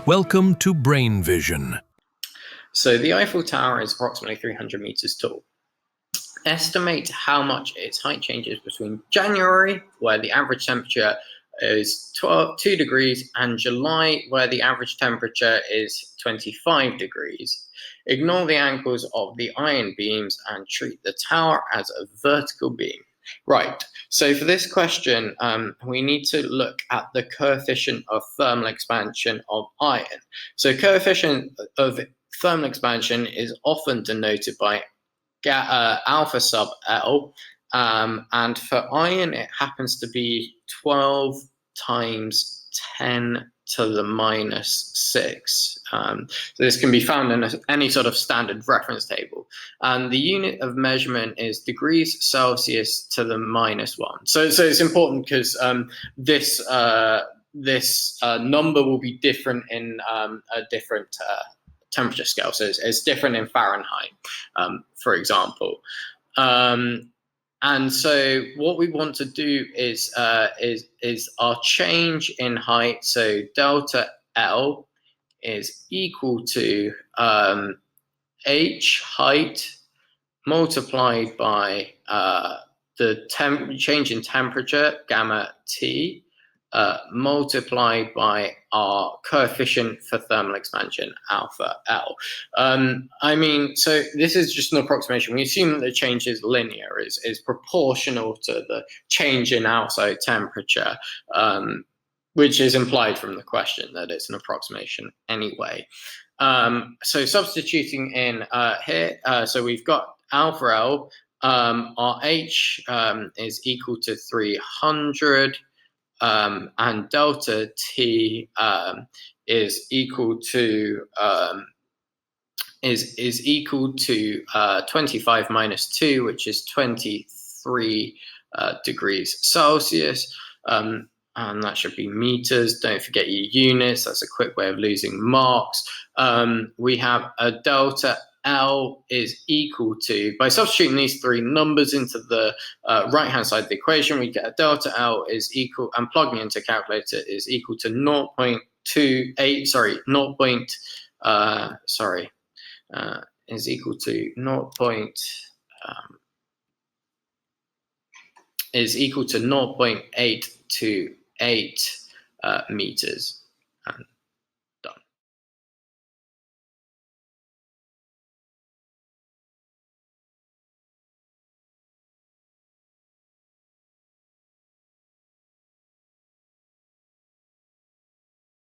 Welcome to Brain Vision. So the Eiffel Tower is approximately 300 meters tall. Estimate how much its height changes between January, where the average temperature is 2 degrees, and July, where the average temperature is 25 degrees. Ignore the angles of the iron beams and treat the tower as a vertical beam. Right, so for this question, we need to look at the coefficient of thermal expansion of iron. So coefficient of thermal expansion is often denoted by alpha sub L, and for iron it happens to be 12 times 10 to the minus 6. So this can be found in any sort of standard reference table. And the unit of measurement is degrees Celsius to the minus 1. So it's important because this number will be different in a different temperature scale. So it's different in Fahrenheit, for example. And so what we want to do is our change in height. So delta L is equal to h height multiplied by the change in temperature, gamma T, multiplied by our coefficient for thermal expansion, alpha L. So this is just an approximation. We assume that the change is linear, is proportional to the change in outside temperature, which is implied from the question that it's an approximation anyway. So substituting in here, so we've got alpha L, our H is equal to 300, and delta T is equal to 25 minus 2, which is 23 degrees Celsius. And that should be meters. Don't forget your units. That's a quick way of losing marks. We have a delta L is equal to, by substituting these three numbers into the right-hand side of the equation, we get a delta L is equal, and plugging into a calculator, is equal to 0.28, sorry, is equal to 0.828 meters.